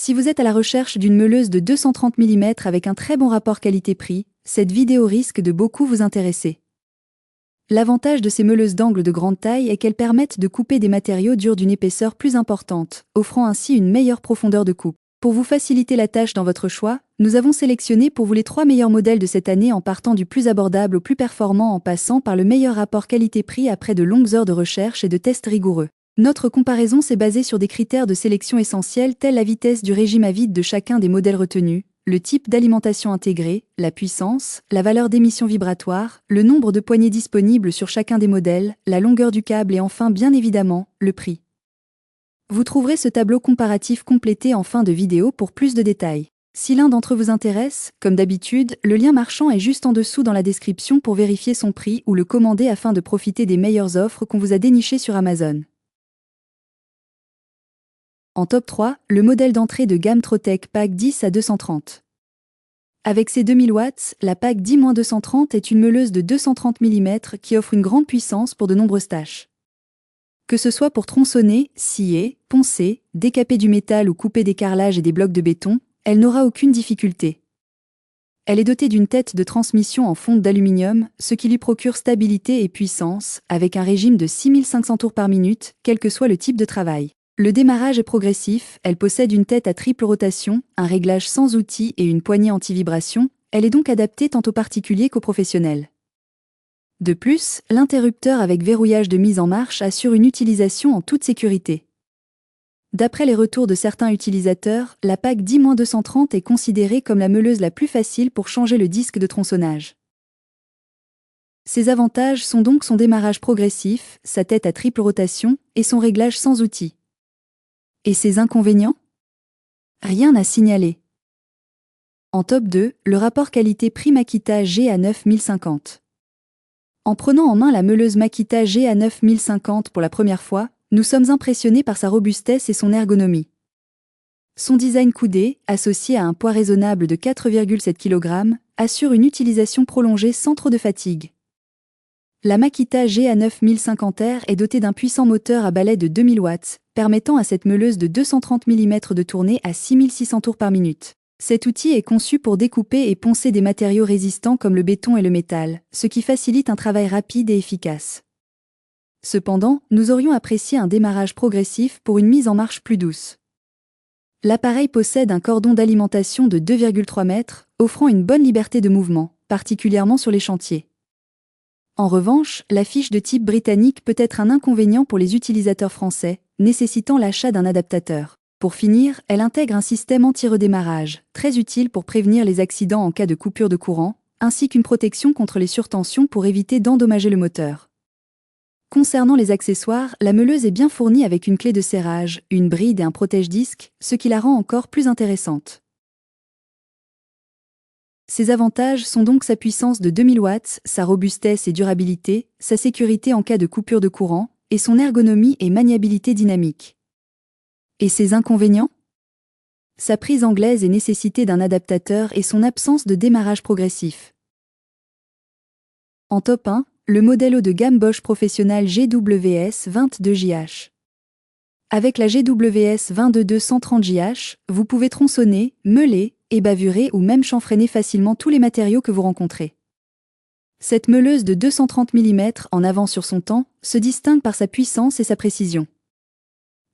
Si vous êtes à la recherche d'une meuleuse de 230 mm avec un très bon rapport qualité-prix, cette vidéo risque de beaucoup vous intéresser. L'avantage de ces meuleuses d'angle de grande taille est qu'elles permettent de couper des matériaux durs d'une épaisseur plus importante, offrant ainsi une meilleure profondeur de coupe. Pour vous faciliter la tâche dans votre choix, nous avons sélectionné pour vous les 3 meilleurs modèles de cette année en partant du plus abordable au plus performant en passant par le meilleur rapport qualité-prix après de longues heures de recherche et de tests rigoureux. Notre comparaison s'est basée sur des critères de sélection essentiels tels la vitesse du régime à vide de chacun des modèles retenus, le type d'alimentation intégrée, la puissance, la valeur d'émission vibratoire, le nombre de poignées disponibles sur chacun des modèles, la longueur du câble et enfin bien évidemment, le prix. Vous trouverez ce tableau comparatif complété en fin de vidéo pour plus de détails. Si l'un d'entre eux vous intéresse, comme d'habitude, le lien marchand est juste en dessous dans la description pour vérifier son prix ou le commander afin de profiter des meilleures offres qu'on vous a dénichées sur Amazon. En top 3, le modèle d'entrée de gamme Trotec PAC 10 à 230. Avec ses 2000 watts, la PAC 10-230 est une meuleuse de 230 mm qui offre une grande puissance pour de nombreuses tâches. Que ce soit pour tronçonner, scier, poncer, décaper du métal ou couper des carrelages et des blocs de béton, elle n'aura aucune difficulté. Elle est dotée d'une tête de transmission en fonte d'aluminium, ce qui lui procure stabilité et puissance, avec un régime de 6500 tours par minute, quel que soit le type de travail. Le démarrage est progressif, elle possède une tête à triple rotation, un réglage sans outils et une poignée anti-vibration, elle est donc adaptée tant aux particuliers qu'aux professionnels. De plus, l'interrupteur avec verrouillage de mise en marche assure une utilisation en toute sécurité. D'après les retours de certains utilisateurs, la PAC 10-230 est considérée comme la meuleuse la plus facile pour changer le disque de tronçonnage. Ses avantages sont donc son démarrage progressif, sa tête à triple rotation et son réglage sans outils. Et ses inconvénients? Rien à signaler. En top 2, le rapport qualité-prix Makita GA9050. En prenant en main la meuleuse Makita GA9050 pour la première fois, nous sommes impressionnés par sa robustesse et son ergonomie. Son design coudé, associé à un poids raisonnable de 4,7 kg, assure une utilisation prolongée sans trop de fatigue. La Makita GA9050R est dotée d'un puissant moteur à balai de 2000 watts, permettant à cette meuleuse de 230 mm de tourner à 6600 tours par minute. Cet outil est conçu pour découper et poncer des matériaux résistants comme le béton et le métal, ce qui facilite un travail rapide et efficace. Cependant, nous aurions apprécié un démarrage progressif pour une mise en marche plus douce. L'appareil possède un cordon d'alimentation de 2,3 mètres, offrant une bonne liberté de mouvement, particulièrement sur les chantiers. En revanche, la fiche de type britannique peut être un inconvénient pour les utilisateurs français, nécessitant l'achat d'un adaptateur. Pour finir, elle intègre un système anti-redémarrage, très utile pour prévenir les accidents en cas de coupure de courant, ainsi qu'une protection contre les surtensions pour éviter d'endommager le moteur. Concernant les accessoires, la meuleuse est bien fournie avec une clé de serrage, une bride et un protège-disque, ce qui la rend encore plus intéressante. Ses avantages sont donc sa puissance de 2000 watts, sa robustesse et durabilité, sa sécurité en cas de coupure de courant, et son ergonomie et maniabilité dynamique. Et ses inconvénients? Sa prise anglaise et nécessité d'un adaptateur et son absence de démarrage progressif. En top 1, le modèle haut de gamme Bosch Professional GWS 22JH. Avec la GWS 22230JH, vous pouvez tronçonner, meuler, et bavurer ou même chanfreiner facilement tous les matériaux que vous rencontrez. Cette meuleuse de 230 mm en avance sur son temps se distingue par sa puissance et sa précision.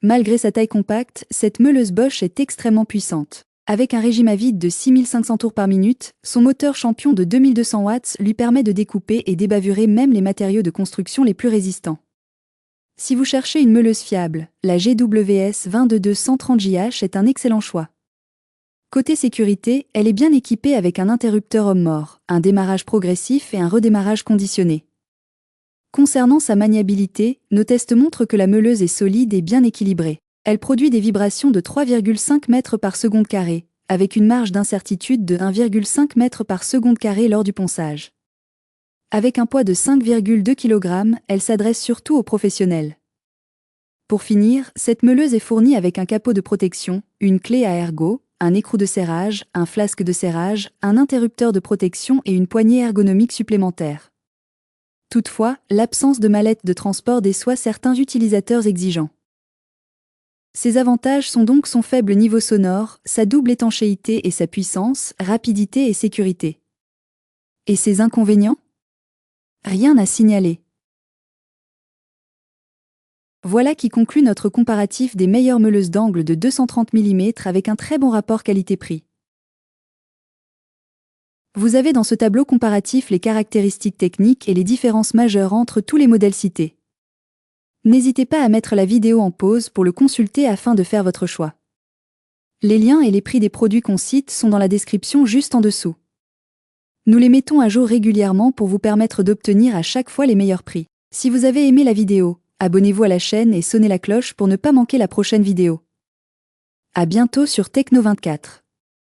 Malgré sa taille compacte, cette meuleuse Bosch est extrêmement puissante. Avec un régime à vide de 6500 tours par minute, son moteur champion de 2200 watts lui permet de découper et débavurer même les matériaux de construction les plus résistants. Si vous cherchez une meuleuse fiable, la GWS 22230JH est un excellent choix. Côté sécurité, elle est bien équipée avec un interrupteur homme-mort, un démarrage progressif et un redémarrage conditionné. Concernant sa maniabilité, nos tests montrent que la meuleuse est solide et bien équilibrée. Elle produit des vibrations de 3,5 mètres par seconde carré, avec une marge d'incertitude de 1,5 mètre par seconde carré lors du ponçage. Avec un poids de 5,2 kg, elle s'adresse surtout aux professionnels. Pour finir, cette meuleuse est fournie avec un capot de protection, une clé à ergot, un écrou de serrage, un flasque de serrage, un interrupteur de protection et une poignée ergonomique supplémentaire. Toutefois, l'absence de mallette de transport déçoit certains utilisateurs exigeants. Ses avantages sont donc son faible niveau sonore, sa double étanchéité et sa puissance, rapidité et sécurité. Et ses inconvénients? Rien à signaler. Voilà qui conclut notre comparatif des meilleures meuleuses d'angle de 230 mm avec un très bon rapport qualité-prix. Vous avez dans ce tableau comparatif les caractéristiques techniques et les différences majeures entre tous les modèles cités. N'hésitez pas à mettre la vidéo en pause pour le consulter afin de faire votre choix. Les liens et les prix des produits qu'on cite sont dans la description juste en dessous. Nous les mettons à jour régulièrement pour vous permettre d'obtenir à chaque fois les meilleurs prix. Si vous avez aimé la vidéo, abonnez-vous à la chaîne et sonnez la cloche pour ne pas manquer la prochaine vidéo. À bientôt sur Techno24.